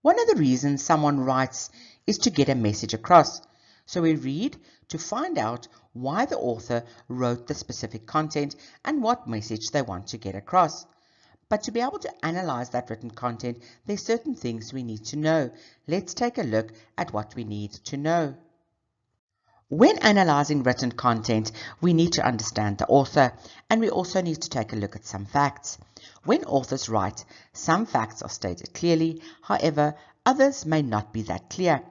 One of the reasons someone writes is to get a message across. So we read to find out why the author wrote the specific content and what message they want to get across. But to be able to analyze that written content, there's certain things we need to know. Let's take a look at what we need to know. When analyzing written content, we need to understand the author, and we also need to take a look at some facts. When authors write, some facts are stated clearly, however, others may not be that clear.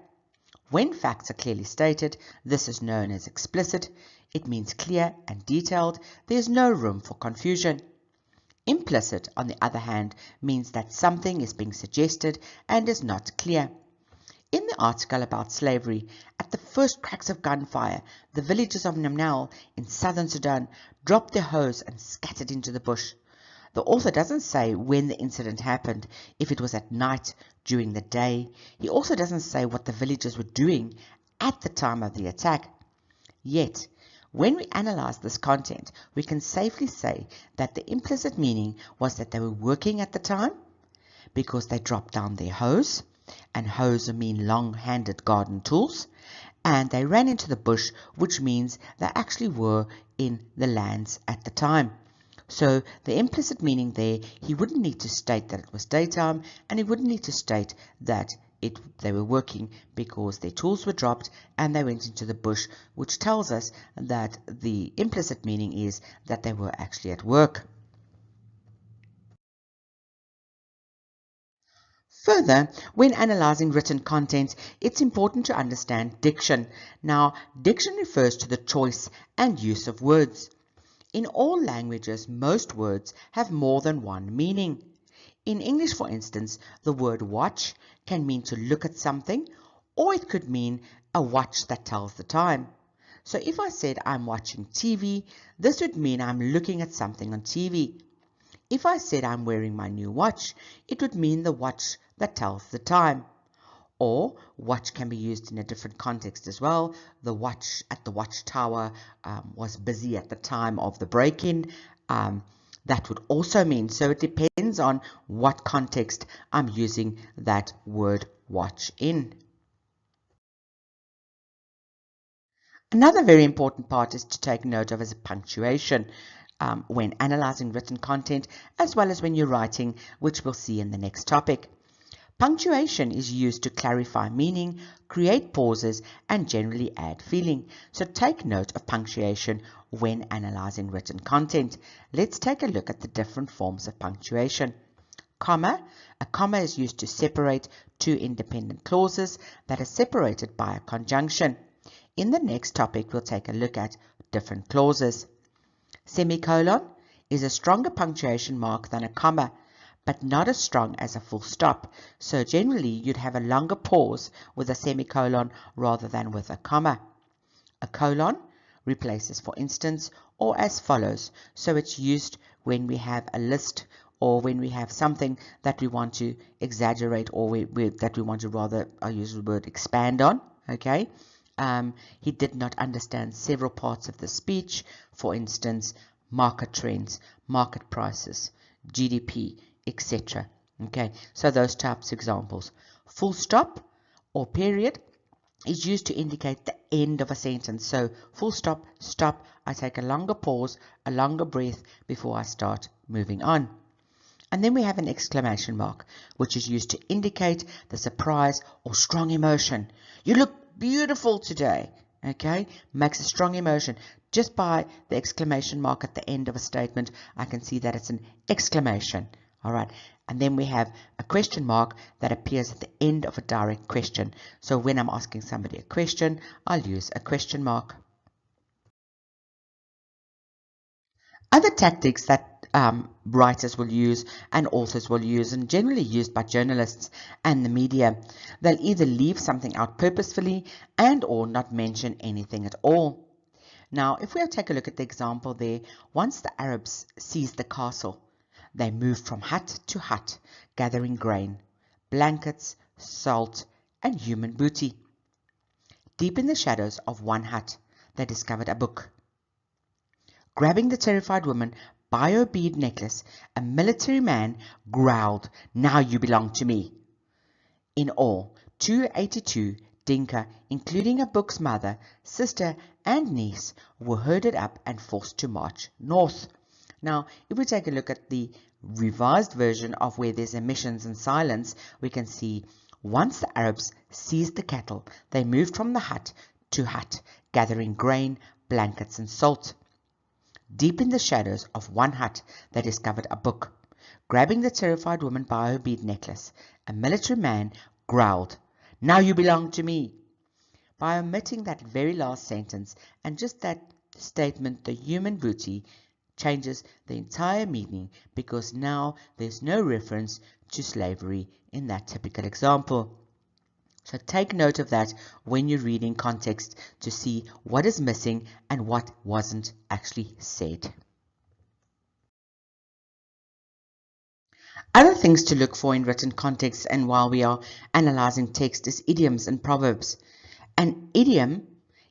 When facts are clearly stated, this is known as explicit. It means clear and detailed. There's no room for confusion. Implicit, on the other hand, means that something is being suggested and is not clear. In the article about slavery, at the first cracks of gunfire, the villagers of Namnal in southern Sudan dropped their hoes and scattered into the bush. The author doesn't say when the incident happened, if it was at night, during the day. He also doesn't say what the villagers were doing at the time of the attack. Yet, when we analyze this content, we can safely say that the implicit meaning was that they were working at the time because they dropped down their hoes, and hoes mean long-handed garden tools, and they ran into the bush, which means they actually were in the lands at the time. So the implicit meaning there, he wouldn't need to state that it was daytime, and he wouldn't need to state that they were working because their tools were dropped and they went into the bush, which tells us that the implicit meaning is that they were actually at work. Further, when analyzing written content, it's important to understand diction. Now, diction refers to the choice and use of words. In all languages, most words have more than one meaning. In English, for instance, the word watch can mean to look at something, or it could mean a watch that tells the time. So if I said I'm watching TV, this would mean I'm looking at something on TV. If I said I'm wearing my new watch, it would mean the watch that tells the time. Or watch can be used in a different context as well. The watch at the watchtower was busy at the time of the break-in. That would also mean, so it depends on what context I'm using that word watch in. Another very important part is to take note of is punctuation when analyzing written content, as well as when you're writing, which we'll see in the next topic. Punctuation is used to clarify meaning, create pauses, and generally add feeling. So take note of punctuation when analyzing written content. Let's take a look at the different forms of punctuation. Comma. A comma is used to separate two independent clauses that are separated by a conjunction. In the next topic, we'll take a look at different clauses. Semicolon is a stronger punctuation mark than a comma, but not as strong as a full stop. So generally, you'd have a longer pause with a semicolon rather than with a comma. A colon replaces for instance or as follows. So it's used when we have a list or when we have something that we want to exaggerate or that we want to rather, I use the word expand on. Okay. He did not understand several parts of the speech, for instance, market trends, market prices, GDP, etc. Okay, so those types of examples. Full stop or period is used to indicate the end of a sentence. So full stop, stop, I take a longer pause, a longer breath before I start moving on. And then we have an exclamation mark, which is used to indicate the surprise or strong emotion. You look beautiful today. Okay, makes a strong emotion. Just by the exclamation mark at the end of a statement, I can see that it's an exclamation. All right, and then we have a question mark that appears at the end of a direct question. So when I'm asking somebody a question, I'll use a question mark. Other tactics that writers will use and authors will use, and generally used by journalists and the media, they'll either leave something out purposefully and or not mention anything at all. Now, if we take a look at the example there, once the Arabs seized the castle, they moved from hut to hut, gathering grain, blankets, salt, and human booty. Deep in the shadows of one hut, they discovered a book. Grabbing the terrified woman by her bead necklace, a military man growled, "Now you belong to me." In all, 282 Dinka, including a book's mother, sister, and niece, were herded up and forced to march north. Now, if we take a look at the revised version of where there's emissions and silence, we can see once the Arabs seized the cattle, they moved from the hut to hut, gathering grain, blankets, and salt. Deep in the shadows of one hut, they discovered a book. Grabbing the terrified woman by her bead necklace, a military man growled, "Now you belong to me." By omitting that very last sentence and just that statement, the human booty changes the entire meaning, because now there's no reference to slavery in that typical example. So take note of that when you're reading context to see what is missing and what wasn't actually said. Other things to look for in written context and while we are analyzing text is idioms and proverbs. An idiom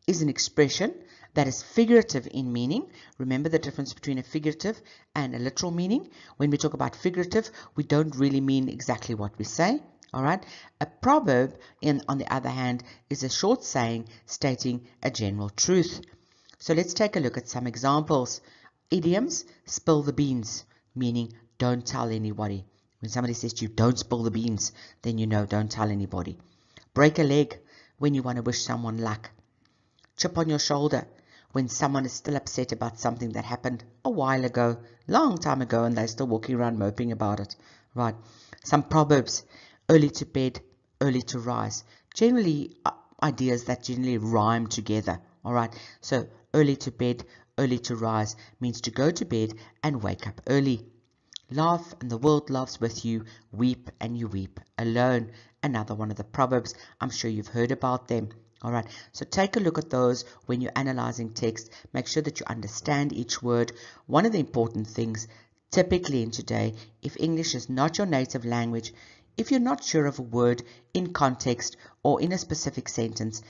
is an expression that is figurative in meaning. Remember the difference between a figurative and a literal meaning. When we talk about figurative, we don't really mean exactly what we say. All right. A proverb, on the other hand, is a short saying stating a general truth. So let's take a look at some examples. Idioms: spill the beans, meaning don't tell anybody. When somebody says to you, don't spill the beans, then you know, don't tell anybody. Break a leg, when you want to wish someone luck. Chip on your shoulder, when someone is still upset about something that happened a while ago, long time ago, and they're still walking around moping about it. Right. Some proverbs: early to bed, early to rise. Generally, ideas that generally rhyme together. All right. So early to bed, early to rise means to go to bed and wake up early. Laugh and the world laughs with you. Weep and you weep alone. Another one of the proverbs. I'm sure you've heard about them. All right, so take a look at those when you're analyzing text. Make sure that you understand each word. One of the important things, typically in today, if English is not your native language, if you're not sure of a word in context or in a specific sentence,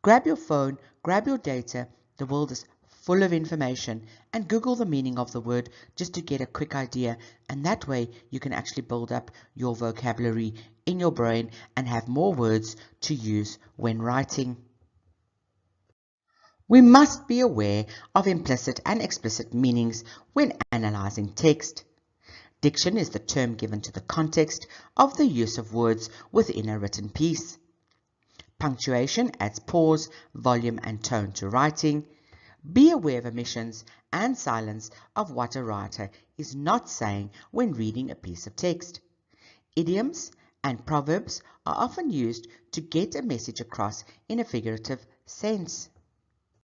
grab your phone, grab your data. The world is full of information, and Google the meaning of the word just to get a quick idea, and that way you can actually build up your vocabulary in your brain and have more words to use when writing. We must be aware of implicit and explicit meanings when analyzing text. Diction is the term given to the context of the use of words within a written piece. Punctuation adds pause, volume, and tone to writing. Be aware of omissions and silence of what a writer is not saying when reading a piece of text. Idioms and proverbs are often used to get a message across in a figurative sense.